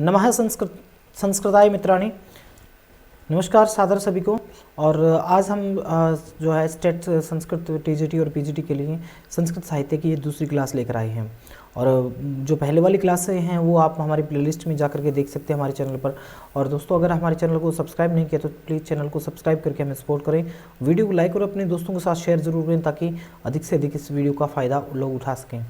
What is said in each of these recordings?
नमः संस्कृताय मित्राणि। नमस्कार सादर सभी को। और आज हम जो है स्टेट संस्कृत टीजीटी और पीजीटी के लिए संस्कृत साहित्य की ये दूसरी क्लास लेकर आए हैं। और जो पहले वाली क्लासें हैं वो आप हमारी प्लेलिस्ट में जाकर के देख सकते हैं हमारे चैनल पर। और दोस्तों, अगर हमारे चैनल को सब्सक्राइब नहीं किया तो प्लीज़ चैनल को सब्सक्राइब करके हमें सपोर्ट करें, वीडियो को लाइक और अपने दोस्तों के साथ शेयर जरूर करें ताकि अधिक से अधिक इस वीडियो का फ़ायदा लोग उठा सकें।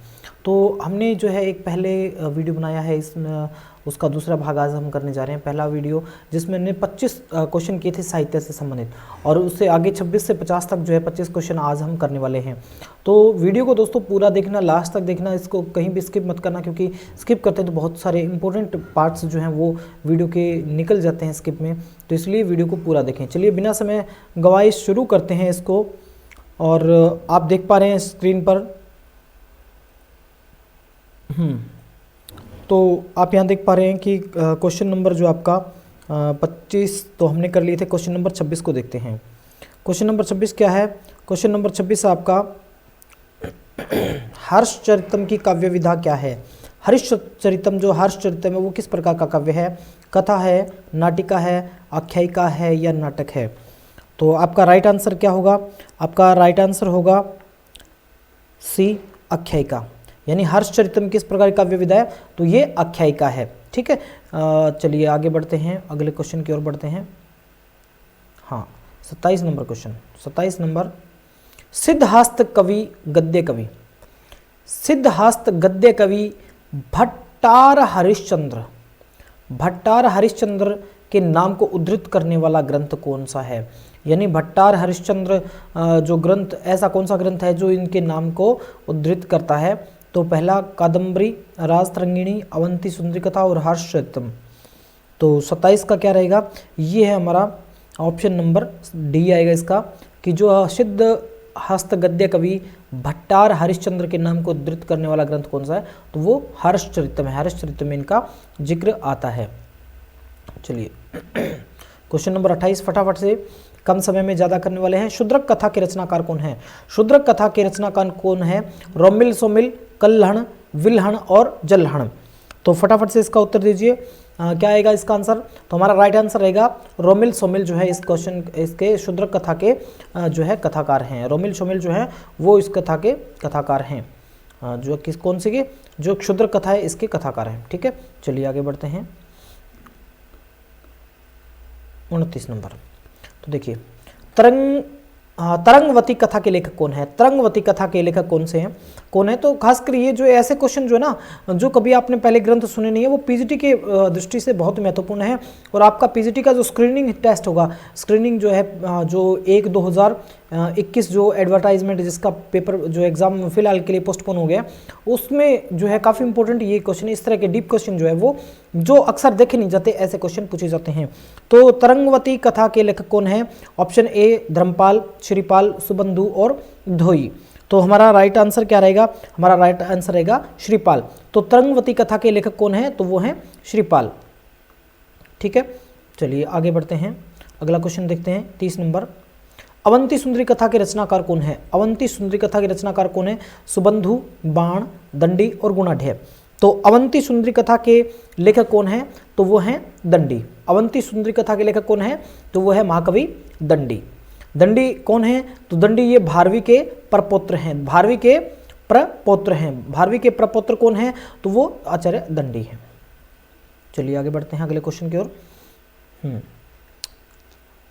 तो हमने जो है एक पहले वीडियो बनाया है, इसमें उसका दूसरा भाग आज हम करने जा रहे हैं। पहला वीडियो जिसमें हमने 25 क्वेश्चन किए थे साहित्य से संबंधित, और उससे आगे 26 से 50 तक जो है 25 क्वेश्चन आज हम करने वाले हैं। तो वीडियो को दोस्तों पूरा देखना, लास्ट तक देखना, इसको कहीं भी स्किप मत करना, क्योंकि स्किप करते हैं तो बहुत सारे इंपॉर्टेंट पार्ट्स जो हैं वो वीडियो के निकल जाते हैं स्किप में, तो इसलिए वीडियो को पूरा देखें। चलिए बिना समय गवाए शुरू करते हैं इसको। और आप देख पा रहे हैं स्क्रीन पर, तो आप यहाँ देख पा रहे हैं कि क्वेश्चन नंबर जो आपका 25 तो हमने कर लिए थे। क्वेश्चन नंबर 26 को देखते हैं। क्वेश्चन नंबर 26 क्या है? क्वेश्चन नंबर 26 आपका हर्षचरितम की काव्य विधा क्या है? हर्षचरितम, जो हर्षचरितम है वो किस प्रकार का काव्य है? कथा है, नाटिका है, आख्यायिका है या नाटक है? तो आपका राइट आंसर क्या होगा? आपका राइट आंसर होगा सी, आख्यायिका। यानी हर्षचरितम किस प्रकार काव्य विधा है? तो ये आख्यायिका है। ठीक है, चलिए आगे बढ़ते हैं, अगले क्वेश्चन की ओर बढ़ते हैं। हाँ, 27 नंबर क्वेश्चन। 27 नंबर, सिद्धहस्त कवि गद्य कवि। सिद्धहस्त गद्य कवि भट्टार हरिश्चंद्र, भट्टार हरिश्चंद्र के नाम को उद्धृत करने वाला ग्रंथ कौन सा है? यानी भट्टार हरिश्चंद्र जो ग्रंथ, ऐसा कौन सा ग्रंथ है जो इनके नाम को उद्धृत करता है? तो पहला कादम्बरी, राजतरंगिणी, अवंती सुंदरी कथा और हर्षचरितम। तो 27 का क्या रहेगा? ये है हमारा ऑप्शन नंबर डी आएगा इसका, कि जो सिद्ध हस्त गद्य कवि भट्टार हरिश्चंद्र के नाम को उद्धृत करने वाला ग्रंथ कौन सा है? तो वो हर्षचरितम है। हर्षचरितम में इनका जिक्र आता है। चलिए क्वेश्चन नंबर 28 फटाफट से, कम समय में ज़्यादा करने वाले हैं। शूद्रक कथा के रचनाकार कौन है? शूद्रक कथा के रचनाकार कौन है? रोमिल, सोमिल, कल्हण, विल्हण और जल्हण। तो फटाफट से इसका उत्तर दीजिए। क्या आएगा इसका आंसर? तो हमारा राइट आंसर रहेगा रोमिल, सोमिल जो है इस क्वेश्चन, इसके शूद्रक कथा के जो है कथाकार हैं। रोमिल, सोमिल जो है वो इस कथा के कथाकार हैं, जो किस कौन से के, जो शूद्रक कथा है इसके कथाकार हैं। ठीक है, चलिए आगे बढ़ते हैं। 29 नंबर, तो देखिए, तरंगवती कथा के लेखक कौन है? तरंगवती कथा के लेखक कौन से हैं, कौन है? तो खासकर ये जो ऐसे क्वेश्चन जो है ना, जो कभी आपने पहले ग्रंथ सुने नहीं है, वो पीजीटी के दृष्टि से बहुत महत्वपूर्ण है। और आपका पीजीटी का जो स्क्रीनिंग टेस्ट होगा, स्क्रीनिंग जो है, जो 1/2021 जो एडवर्टाइजमेंट जिसका पेपर जो एग्जाम फिलहाल के लिए पोस्टपोन हो गया, उसमें जो है काफ़ी इंपॉर्टेंट ये क्वेश्चन, इस तरह के डीप क्वेश्चन जो है वो जो अक्सर देखे नहीं जाते, ऐसे क्वेश्चन पूछे जाते हैं। तो तरंगवती कथा के लेखक कौन है? ऑप्शन ए धर्मपाल, श्रीपाल, सुबंधु और धोई। तो हमारा राइट आंसर क्या रहेगा? हमारा राइट आंसर रहेगा श्रीपाल। तो तरंगवती कथा के लेखक कौन है? तो वो हैं श्रीपाल। ठीक है, चलिए आगे बढ़ते हैं, अगला क्वेश्चन देखते हैं। 30 नंबर, अवंती सुंदरी कथा के रचनाकार कौन है? अवंती सुंदरी कथा के रचनाकार कौन है? सुबंधु, बाण, दंडी और गुणाढ्य। तो अवंती सुंदरी कथा के लेखक कौन है? तो वो हैं दंडी। अवंती सुंदरी कथा के लेखक कौन है? तो वो है महाकवि दंडी। दंडी कौन है? तो दंडी ये भारवी के प्रपौत्र हैं। भारवी के प्रपौत्र हैं। भारवी के प्रपौत्र कौन है? तो वो आचार्य दंडी हैं। चलिए आगे बढ़ते हैं अगले क्वेश्चन की ओर।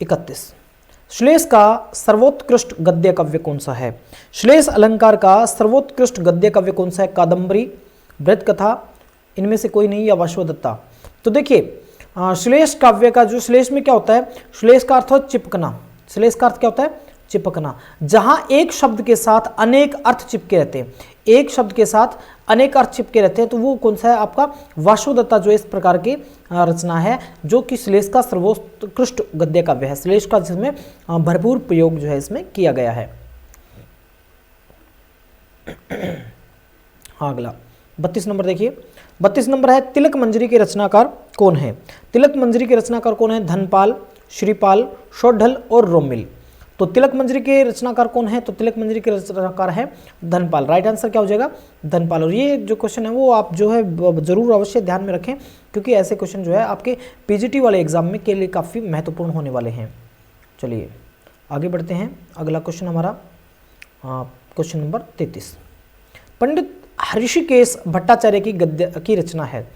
31, श्लेष का सर्वोत्कृष्ट गद्य काव्य कौन सा है? श्लेष अलंकार का सर्वोत्कृष्ट गद्य काव्य कौन सा है? कादम्बरी, बृहत कथा, इनमें से कोई नहीं, या वाश्वदत्ता। तो देखिए, श्लेष काव्य का जो, श्लेष में क्या होता है? श्लेष का अर्थ चिपकना। श्लेष का अर्थ क्या होता है? चिपकना। जहां एक शब्द के साथ अनेक अर्थ चिपके रहते हैं, एक शब्द के साथ अनेक अर्थ चिपके रहते हैं, तो वो कौन सा है? आपका वाश्वदत्ता जो इस प्रकार की रचना है, जो कि श्लेष का सर्वोत्कृष्ट गद्य काव्य है। श्लेष का जिसमें भरपूर प्रयोग जो है इसमें किया गया है। हाँ, अगला 32 नंबर देखिए। 32 नंबर है, तिलक मंजरी के रचनाकार कौन है? तिलक मंजरी के रचनाकार कौन है? धनपाल, श्रीपाल, शोढल और रोमिल। तो तिलक मंजरी के रचनाकार कौन है? तो तिलक मंजरी के रचनाकार है धनपाल। राइट आंसर क्या हो जाएगा? धनपाल। और ये जो क्वेश्चन है वो आप जो है जरूर अवश्य ध्यान में रखें, क्योंकि ऐसे क्वेश्चन जो है आपके पीजीटी वाले एग्जाम में के लिए काफ़ी महत्वपूर्ण होने वाले हैं। चलिए आगे बढ़ते हैं। अगला क्वेश्चन हमारा क्वेश्चन नंबर 33। पंडित ऋषिकेश भट्टाचार्य की गद्य की रचना है।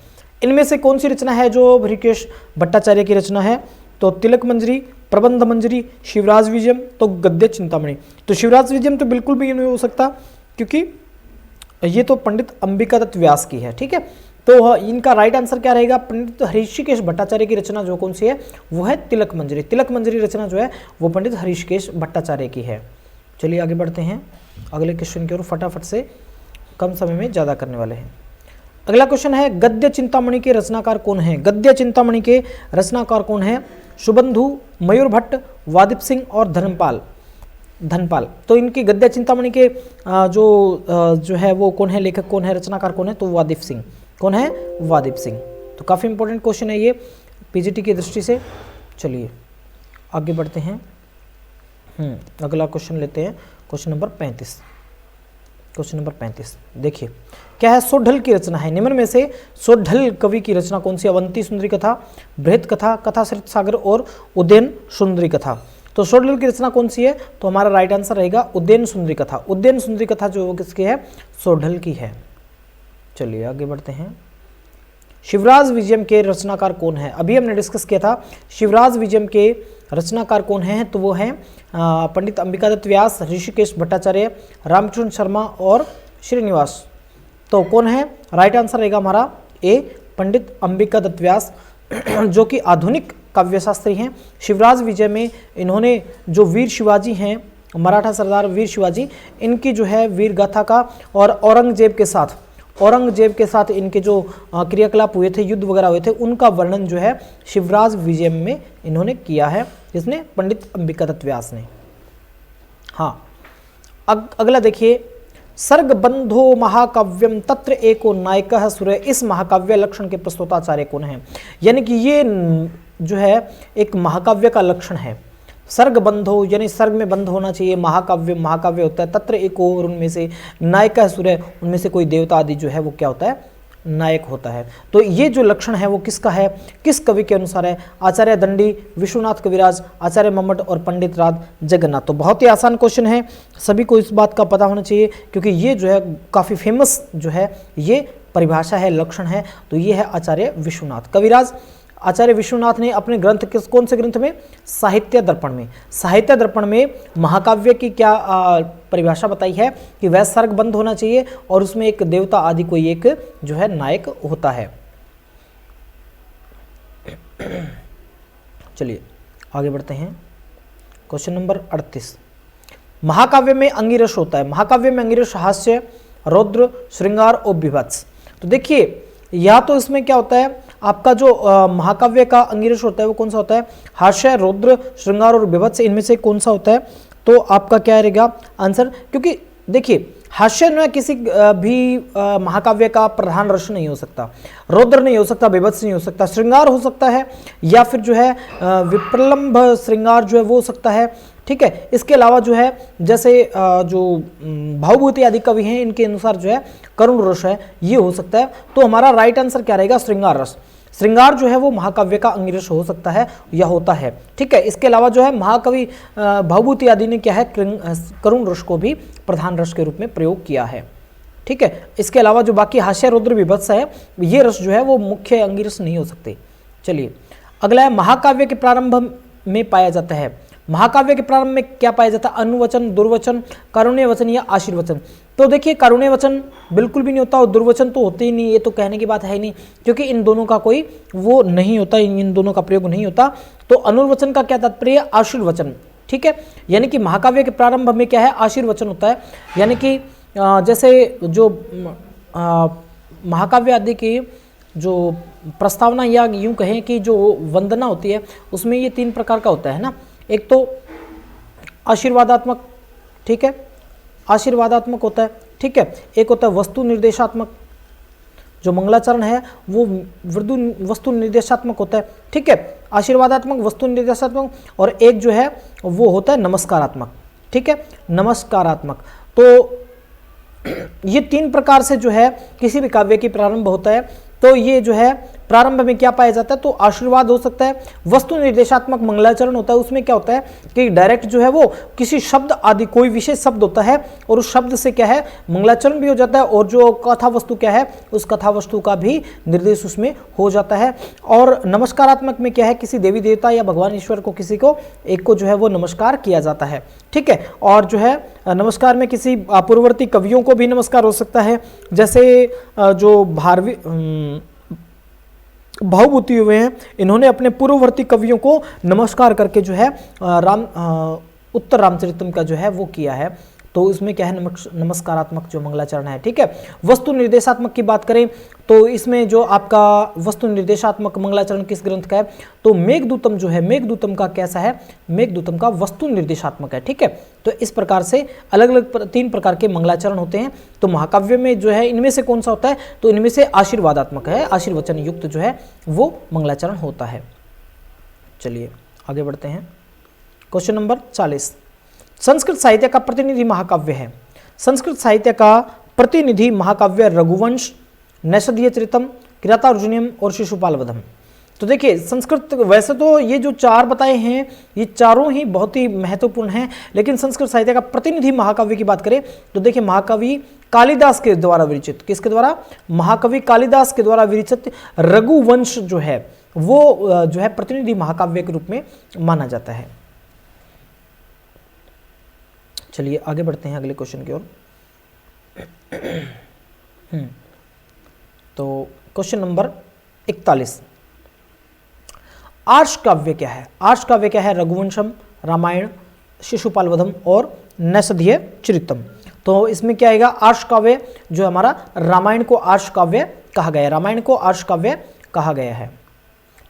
इनमें से कौन सी रचना है जो ऋषिकेश भट्टाचार्य की रचना है? तो तिलक मंजरी, प्रबंध मंजरी, शिवराज विजयम, तो गद्य चिंतामणि। तो शिवराज विजयम तो बिल्कुल भी नहीं हो सकता, क्योंकि ये तो पंडित अंबिका दत्त व्यास की है। ठीक है, तो इनका राइट आंसर क्या रहेगा? पंडित ऋषिकेश भट्टाचार्य की रचना जो कौन सी है वो है तिलक मंजरी। तिलक मंजरी रचना जो है वो पंडित ऋषिकेश भट्टाचार्य की है। चलिए आगे बढ़ते हैं अगले क्वेश्चन की ओर, फटाफट से, कम समय में ज़्यादा करने वाले हैं। अगला क्वेश्चन है गद्य चिंतामणि के रचनाकार कौन है? गद्य चिंतामणि के रचनाकार कौन है? शुभंधु, मयूर भट्ट, वादिप सिंह और धनपाल। तो इनकी गद्य चिंतामणि के जो है वो कौन है, लेखक कौन है, रचनाकार कौन है? तो वादिप सिंह। कौन है? वादिप सिंह। तो काफ़ी इंपॉर्टेंट क्वेश्चन है ये पीजीटी की दृष्टि से। चलिए आगे बढ़ते हैं। अगला क्वेश्चन लेते हैं, क्वेश्चन नंबर 35। क्वेश्चन नंबर 35 देखिए क्या है? सोढल की रचना है। निम्न में से सोढल कवि की रचना कौन सी? अवंती सुंदरी कथा, बृहत कथा, कथा सरित सागर और उद्यन सुंदरी कथा। तो सोढल की रचना कौन सी है? तो हमारा राइट आंसर रहेगा उद्यन सुंदरी कथा। उद्यन सुंदरी कथा जो वो किसकी है? सोढल की है। चलिए आगे बढ़ते हैं। शिवराज विजयम के रचनाकार कौन है? अभी हमने डिस्कस किया था शिवराज विजयम के रचनाकार कौन है, तो वो हैं पंडित अंबिका दत्त व्यास, ऋषिकेश भट्टाचार्य, रामकृष्ण शर्मा और श्रीनिवास। तो कौन है? राइट आंसर रहेगा हमारा ए, पंडित अंबिका दत्त व्यास, जो कि आधुनिक काव्यशास्त्री हैं। शिवराज विजय में इन्होंने जो वीर शिवाजी हैं, मराठा सरदार वीर शिवाजी, इनकी जो है वीर गाथा का और औरंगजेब के साथ इनके जो क्रियाकलाप हुए थे, युद्ध वगैरह हुए थे, उनका वर्णन जो है शिवराज विजय में इन्होंने किया है, जिसने पंडित अंबिका दत्त व्यास ने। हाँ, अगला देखिए, सर्गबंधो महाकाव्यम तत्र एको नायकः सूर्य। इस महाकाव्य लक्षण के प्रस्तुताचार्य कौन है? यानी कि ये जो है एक महाकाव्य का लक्षण है। सर्गबंधो यानी सर्ग में बंध होना चाहिए, महाकाव्य होता है, तत्र एको, और उनमें से नायकः सूर्य, उनमें से कोई देवता आदि जो है वो क्या होता है? नायक होता है। तो ये जो लक्षण है वो किसका है, किस कवि के अनुसार है? आचार्य दंडी, विश्वनाथ कविराज, आचार्य मम्मट और पंडित राज जगन्नाथ। तो बहुत ही आसान क्वेश्चन है, सभी को इस बात का पता होना चाहिए, क्योंकि ये जो है काफ़ी फेमस जो है ये परिभाषा है, लक्षण है। तो ये है आचार्य विश्वनाथ कविराज। आचार्य विश्वनाथ ने अपने ग्रंथ कौन से ग्रंथ में? साहित्य दर्पण में महाकाव्य की क्या परिभाषा बताई है कि वह सर्गबंध होना चाहिए और उसमें एक देवता आदि कोई एक जो है नायक होता है। चलिए आगे बढ़ते हैं, क्वेश्चन नंबर 38। महाकाव्य में अंगिरस होता है। महाकाव्य में अंगिरस हास्य, रौद्र, श्रृंगार और विभत्स। तो देखिए या तो इसमें क्या होता है, आपका जो महाकाव्य का अंगिरस होता है वो कौन सा होता है? हास्य, रौद्र, श्रृंगार और विभत्स, इनमें से कौन सा होता है? तो आपका क्या रहेगा आंसर? क्योंकि देखिए हास्य न किसी भी महाकाव्य का प्रधान रस नहीं हो सकता, रौद्र नहीं हो सकता, विभत्स नहीं हो सकता, श्रृंगार हो सकता है, या फिर जो है विप्रलंभ श्रृंगार जो है वो हो सकता है। ठीक है, इसके अलावा जो है जैसे जो भावभूति आदि कवि हैं इनके अनुसार जो है करुण रस है, ये हो सकता है। तो हमारा राइट आंसर क्या रहेगा? श्रृंगार रस। श्रृंगार जो है वो महाकाव्य का अंगिरस हो सकता है या होता है। ठीक है, इसके अलावा जो है महाकवि भावभूति आदि ने क्या है करुण रस को भी प्रधान रस के रूप में प्रयोग किया है। ठीक है, इसके अलावा जो बाकी हास्य, रौद्र, विभत्स है, ये रस जो है वो मुख्य अंगिरस नहीं हो सकते। चलिए अगला है, महाकाव्य के प्रारंभ में पाया जाता है। महाकाव्य के प्रारंभ में क्या पाया जाता है? अनुवचन, दुर्वचन, कारुण्य वचन या आशीर्वचन। तो देखिए कारुण्य वचन बिल्कुल भी नहीं होता और दुर्वचन तो होते ही नहीं, ये तो कहने की बात है ही नहीं, क्योंकि इन दोनों का कोई वो नहीं होता, इन दोनों का प्रयोग नहीं होता। तो अनुवचन का क्या तात्पर्य? आशीर्वचन। ठीक है, यानी कि महाकाव्य के प्रारंभ में क्या है? आशीर्वचन होता है। यानी कि जैसे जो महाकाव्य आदि की जो प्रस्तावना या यूं कहें कि जो वंदना होती है उसमें ये 3 प्रकार का होता है ना। एक तो आशीर्वादात्मक, ठीक है, आशीर्वादात्मक होता है। ठीक है, एक होता है वस्तु निर्देशात्मक, जो मंगलाचरण है वो वस्तु निर्देशात्मक होता है, ठीक है, आशीर्वादात्मक, वस्तु निर्देशात्मक, और एक जो है वो होता है नमस्कारात्मक, ठीक है, नमस्कारात्मक। तो ये 3 प्रकार से जो है किसी भी काव्य की प्रारंभ होता है। तो ये जो है प्रारंभ में क्या पाया जाता है, तो आशीर्वाद हो सकता है। वस्तु निर्देशात्मक मंगलाचरण होता है, उसमें क्या होता है कि डायरेक्ट जो है वो किसी शब्द आदि, कोई विशेष शब्द होता है और उस शब्द से क्या है मंगलाचरण भी हो जाता है, और जो कथा वस्तु क्या है उस कथा वस्तु का भी निर्देश उसमें हो जाता है। और नमस्कारात्मक में क्या है, किसी देवी देवता या भगवान ईश्वर को, किसी को एक को जो है वो नमस्कार किया जाता है, ठीक है। और जो है नमस्कार में किसी पूर्ववर्ती कवियों को भी नमस्कार हो सकता है, जैसे जो भावभूति हुए हैं, इन्होंने अपने पूर्ववर्ती कवियों को नमस्कार करके जो है उत्तर रामचरितम का जो है वो किया है। तो इसमें क्या है नमस्कारात्मक जो मंगलाचरण है, ठीक है। वस्तु निर्देशात्मक की बात करें तो इसमें जो आपका वस्तु निर्देशात्मक मंगलाचरण किस ग्रंथ का है, तो मेघदूतम जो है, मेघदूतम का कैसा है, मेघदूतम का वस्तु निर्देशात्मक है, ठीक है। तो इस प्रकार से अलग अलग 3 प्रकार के मंगलाचरण होते हैं। तो महाकाव्य में जो है इनमें से कौन सा होता है, तो इनमें से आशीर्वादात्मक है, आशीर्वचन युक्त जो है वो मंगलाचरण होता है। चलिए आगे बढ़ते हैं। क्वेश्चन नंबर 40, संस्कृत साहित्य का प्रतिनिधि महाकाव्य है। संस्कृत साहित्य का प्रतिनिधि महाकाव्य रघुवंश, नैषधीय चरितम, किरातार्जुनीयम और शिशुपाल वधम। तो देखिए संस्कृत, वैसे तो ये जो 4 बताए हैं ये चारों ही बहुत ही महत्वपूर्ण हैं, लेकिन संस्कृत साहित्य का प्रतिनिधि महाकाव्य की बात करें तो देखिए महाकवि कालिदास के द्वारा विरचित, किसके द्वारा, महाकवि कालिदास के द्वारा विरचित रघुवंश जो है वो जो है प्रतिनिधि महाकाव्य के रूप में माना जाता है। चलिए आगे बढ़ते हैं अगले क्वेश्चन की ओर। तो क्वेश्चन नंबर 41, आर्ष काव्य क्या है। आर्ष काव्य क्या है, रघुवंशम, रामायण, शिशुपाल वधम और नैषधीय चरितम। तो इसमें क्या आएगा, आर्ष काव्य जो हमारा रामायण को आर्ष काव्य कहा गया है, रामायण को आर्ष काव्य कहा गया है।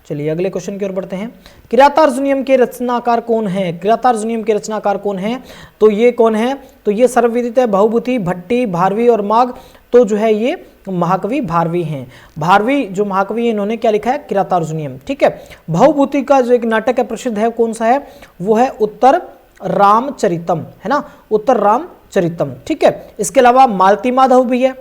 चलिए अगले क्वेश्चन की ओर बढ़ते हैं। किरातार्जुनीयम के रचनाकार कौन है, किरातार्जुनीयम के रचनाकार कौन है, तो ये कौन है, तो ये सर्वविदित है, बहुभूति, भट्टी, भारवी और माघ। तो जो है ये महाकवि भारवी हैं। भारवी जो महाकवि है इन्होंने क्या लिखा है, किरातार्जुनीयम, ठीक है। बहुभूति का जो एक नाटक है प्रसिद्ध है, कौन सा है, वो है उत्तर रामचरितम, है ना, उत्तर रामचरितम, ठीक है। इसके अलावा मालती माधव भी है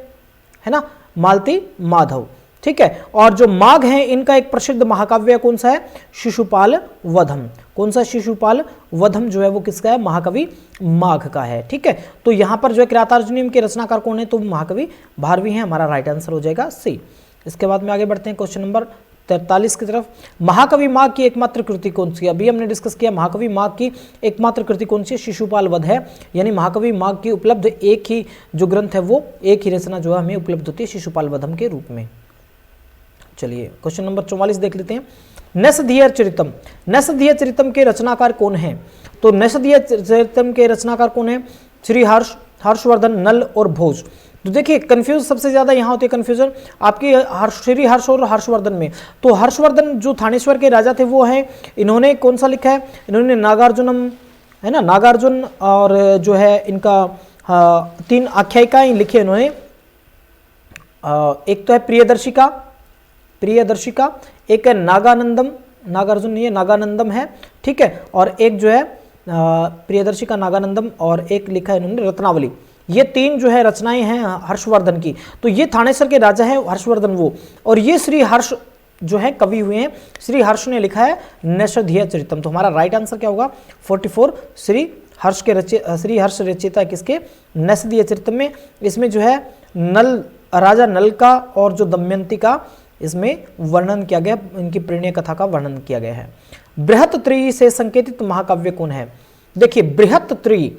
ना, मालती माधव, ठीक है। और जो माघ हैं इनका एक प्रसिद्ध महाकाव्य कौन सा है, शिशुपाल वधम। कौन सा, शिशुपाल वधम जो है वो किसका है, महाकवि माघ का है, ठीक है। तो यहां पर जो है किरातार्जुनीयम के रचनाकार कौन है, तो महाकवि भारवी हैं, हमारा राइट आंसर हो जाएगा सी। इसके बाद में आगे बढ़ते हैं क्वेश्चन नंबर 43 की तरफ। महाकवि माघ की एकमात्र कृति कौन सी है, अभी हमने डिस्कस किया महाकवि माघ की एकमात्र कृति कौन सी है, शिशुपाल वध है। यानी महाकवि माघ की उपलब्ध एक ही जो ग्रंथ है वो एक ही रचना जो है हमें उपलब्ध होती है शिशुपाल वधम के रूप में। चलिए क्वेश्चन नंबर 44 देख लेते हैं। नैषधीय चरितम, नैषधीय चरितम के रचनाकार कौन है, तो नैषधीय चरितम के रचनाकार कौन है, श्री हर्ष, हर्षवर्धन, नल और भोज। तो देखिए कंफ्यूज सबसे ज्यादा यहाँ होती है कंफ्यूजन आपकी श्री हर्ष और हर्षवर्धन में। तो हर्षवर्धन जो थानेश्वर के राजा थे वो हैं, इन्होंने कौन सा लिखा है, इन्होंने नागार्जुनम, है ना, नागार्जुन, और जो है इनका 3 आख्यायिकाएं लिखी है इन्होंने। एक तो है प्रियदर्शिका, प्रियदर्शिका, एक है नागानंदम, नागार्जुन नहीं है, नागानंदम है, ठीक है। और एक जो है प्रियदर्शिका, नागानंदम, और एक लिखा है इन्होंने रत्नावली। ये 3 जो है रचनाएं हैं हर्षवर्धन की। तो ये थानेश्वर के राजा हैं हर्षवर्धन वो, और ये श्री हर्ष जो है कवि हुए हैं, श्री हर्ष ने लिखा है नैषधीय चरितम। तो हमारा राइट आंसर क्या होगा, 44 श्री हर्ष के श्री हर्ष रचयिता किसके, नैषधीय चरितम में। इसमें जो है नल, राजा नल का और जो दमयंती का इसमें वर्णन किया गया, इनकी प्रणय कथा का वर्णन किया गया है। बृहत्त्रयी से संकेतित महाकाव्य कौन है, देखिए बृहत्त्रयी,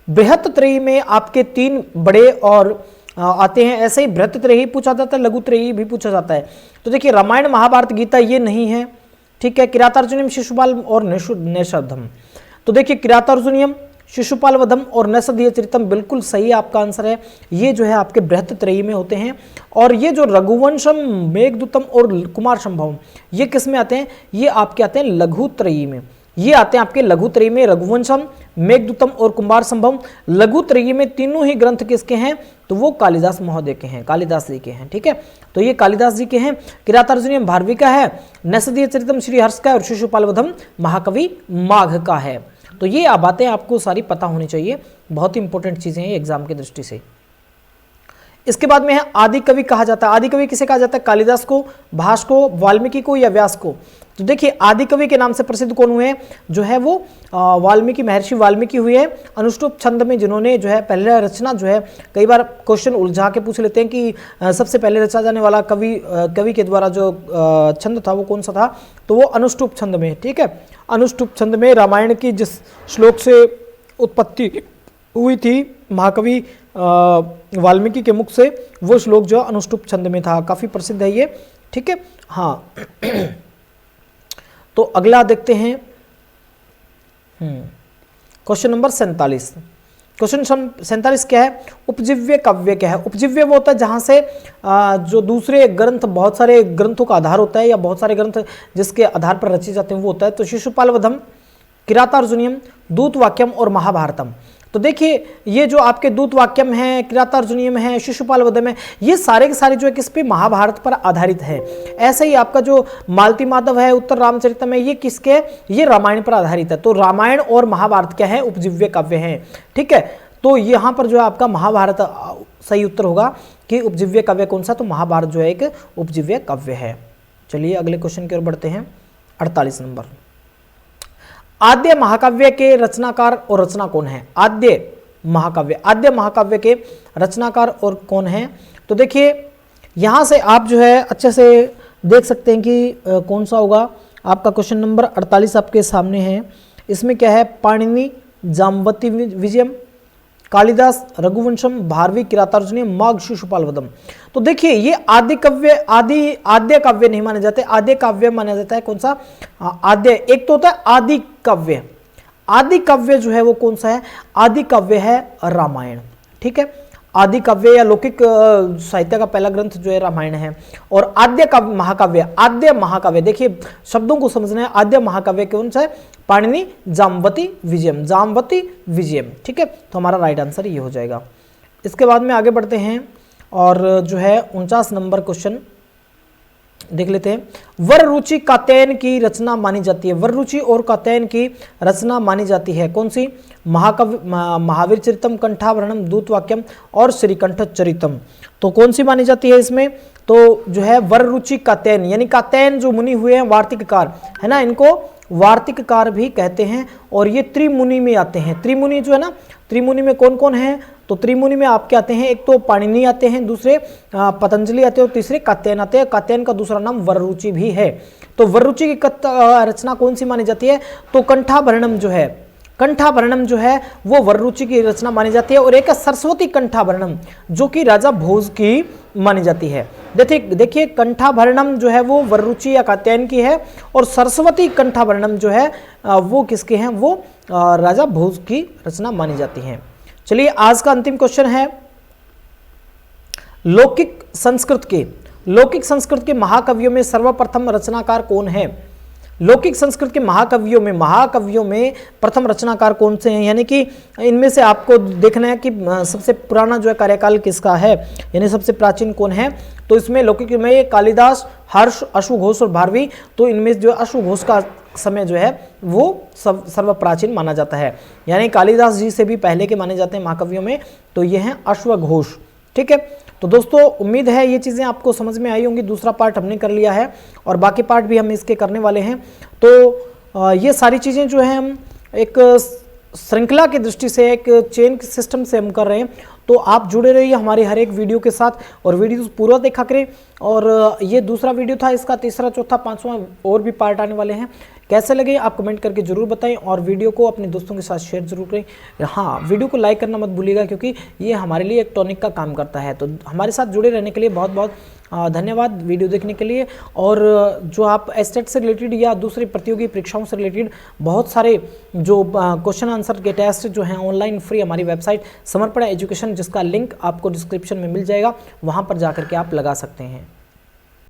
बृहत्त्रयी में आपके 3 बड़े और आते हैं, ऐसे ही बृहत्त्रयी पूछा जाता है, लघुत्रयी भी पूछा जाता है। तो देखिए रामायण महाभारत गीता ये नहीं है, ठीक है। किरातार्जुनीयम, शिशुपाल और नैषधम। तो देखिए किरातार्जुनीयम, शिशुपाल वधम और नैषधीय चरितम बिल्कुल सही आपका आंसर है। ये जो है आपके बृहत्त्रयी में होते हैं। और ये जो रघुवंशम, मेघदूतम और कुमार संभवम ये किस में आते हैं, ये आपके आते हैं लघुत्रयी में। ये आते हैं आपके लघुत्रयी में रघुवंशम, मेघदूतम और कुमार संभवम। लघुत्रयी में तीनों ही ग्रंथ किसके हैं, तो वो कालिदास महोदय के हैं, कालिदास जी के हैं, ठीक है। तो ये कालिदास जी के हैं। किरातार्जुनीयम भारवी का है, नैषधीय चरितम श्री हर्ष का है और शिशुपालवधम महाकवि माघ का है। तो ये बातें आपको सारी पता होनी चाहिए, बहुत ही इंपॉर्टेंट चीजें हैं एग्जाम की दृष्टि से। इसके बाद में है आदि कवि कहा जाता है। आदि कवि किसे कहा जाता है, कालिदास को, भास को, वाल्मीकि को या व्यास को। तो देखिए आदि कवि के नाम से प्रसिद्ध कौन हुए, जो है वो वाल्मीकि, महर्षि वाल्मीकि हुए हैं। अनुष्टुप छंद में जिन्होंने जो है पहले रचना जो है, कई बार क्वेश्चन उलझा के पूछ लेते हैं कि सबसे पहले रचा जाने वाला कवि के द्वारा जो छंद था वो कौन सा था, तो वो अनुष्टुप छंद में, ठीक है। अनुष्टुप छंद में रामायण की जिस श्लोक से उत्पत्ति हुई थी महाकवि वाल्मीकि के मुख से, वो श्लोक जो अनुष्टुप छंद में था, काफी प्रसिद्ध है ये, ठीक है। हाँ तो अगला देखते हैं क्वेश्चन नंबर 47। क्वेश्चन 47 क्या है, उपजीव्य काव्य क्या है। उपजीव्य वो होता है जहां से जो दूसरे ग्रंथ, बहुत सारे ग्रंथों का आधार होता है या बहुत सारे ग्रंथ जिसके आधार पर रचे जाते हैं वो होता है। तो शिशुपालवधम, किरातार्जुनीयम, दूतवाक्यम और महाभारतम। तो देखिए ये जो आपके दूतवाक्यम है, किरातार्जुनीयम है, शिशुपालवधम है, ये सारे के सारे जो है किस पे, महाभारत पर आधारित है। ऐसे ही आपका जो मालती माधव है, उत्तर रामचरितम है, ये किसके, ये रामायण पर आधारित है। तो रामायण और महाभारत क्या है, उपजीव्य काव्य है, ठीक है। तो यहाँ पर जो है आपका महाभारत सही उत्तर होगा कि उपजीव्य काव्य कौन सा, तो महाभारत जो है एक उपजीव्य काव्य है। चलिए अगले क्वेश्चन की ओर बढ़ते हैं, 48 नंबर। आद्य महाकाव्य के रचनाकार और रचना कौन है। आद्य महाकाव्य के रचनाकार और कौन है। तो देखिए यहां से आप जो है अच्छे से देख सकते हैं कि कौन सा होगा आपका। क्वेश्चन नंबर 48 आपके सामने है। इसमें क्या है, पाणिनि, जाम्बवती विजयम, कालिदास, रघुवंशम, भारवी, किरातार्जुनीयम, माघ, शिशुपालवधम। तो देखिए ये आद्य काव्य नहीं माने जाते, आद्य काव्य माना जाता है कौन सा, आद्य। एक तो होता है आदि काव्य। आदि काव्य जो है वो कौन सा है, आदि काव्य है रामायण, ठीक है। आदि काव्य या लौकिक साहित्य का पहला ग्रंथ जो है रामायण है। और आद्य महाकाव्य देखिए शब्दों को समझना है। आद्य महाकाव्य कौन सा है, पाणिनि, जाम्बवती विजयम, ठीक है। तो हमारा राइट आंसर ये हो जाएगा। इसके बाद में आगे बढ़ते हैं और जो है 49 नंबर क्वेश्चन देख लेते हैं। वररुचि कात्यायन की रचना मानी जाती है। वररुचि और कात्यायन की रचना मानी जाती है कौन सी, महावीर चरितम, कंठाभरणम, दूतवाक्यम और श्रीकंठ चरितम। तो कौन सी मानी जाती है इसमें, तो जो है वररुचि कात्यायन, यानी कात्यायन जो मुनि हुए हैं वार्तिककार है ना, इनको वार्तिककार भी कहते हैं। और ये त्रिमुनि में आते हैं। त्रिमुनि जो है ना, त्रिमुनि में कौन कौन है, तो त्रिमुनि में आपके आते हैं, एक तो पाणिनि आते हैं, दूसरे पतंजलि आते हैं और तीसरे कात्यायन आते हैं। कात्यायन का दूसरा नाम वररुचि भी है। तो वररुचि की रचना कौन सी मानी जाती है, तो कंठाभरणम जो है वो वररुचि की रचना मानी जाती है। और एक सरस्वती कंठाभरणम जो कि राजा भोज की मानी जाती है। देखिए कंठाभरणम जो है वो वररुचि या कात्यायन की है और सरस्वती कंठाभरणम जो है वो किसके हैं, वो राजा भोज की रचना मानी जाती है। चलिए आज का अंतिम क्वेश्चन है लौकिक संस्कृत के महाकवियों में सर्वप्रथम रचनाकार कौन है। लौकिक संस्कृत के महाकवियों में प्रथम रचनाकार कौन से हैं, यानी कि इनमें से आपको देखना है कि सबसे पुराना जो है कार्यकाल किसका है, यानी सबसे प्राचीन कौन है। तो इसमें लौकिक में कालिदास, हर्ष, अश्वघोष और भारवी। तो इनमें जो अश्वघोष का समय जो है वो सर्वप्राचीन माना जाता है, यानी कालिदास जी से भी पहले के माने जाते हैं महाकवियों में। तो ये हैं अश्वघोष, ठीक है। तो दोस्तों उम्मीद है ये चीज़ें आपको समझ में आई होंगी। दूसरा पार्ट हमने कर लिया है और बाकी पार्ट भी हम इसके करने वाले हैं। तो ये सारी चीज़ें जो है हम एक श्रृंखला की दृष्टि से, एक चेन सिस्टम से हम कर रहे हैं। तो आप जुड़े रहिए हमारे हर एक वीडियो के साथ और वीडियो पूरा देखा करें। और ये दूसरा वीडियो था, इसका तीसरा, चौथा, पांचवा और भी पार्ट आने वाले हैं। कैसे लगे आप कमेंट करके जरूर बताएं और वीडियो को अपने दोस्तों के साथ शेयर जरूर करें। हाँ, वीडियो को लाइक करना मत भूलिएगा क्योंकि ये हमारे लिए एक टॉनिक का काम करता है। तो हमारे साथ जुड़े रहने के लिए बहुत बहुत धन्यवाद वीडियो देखने के लिए। और जो आप एस्टेट से रिलेटेड या दूसरी प्रतियोगी परीक्षाओं से रिलेटेड बहुत सारे जो क्वेश्चन आंसर के टेस्ट जो हैं ऑनलाइन फ्री हमारी वेबसाइट समर्पण एजुकेशन, जिसका लिंक आपको डिस्क्रिप्शन में मिल जाएगा, वहाँ पर जा करके आप लगा सकते हैं।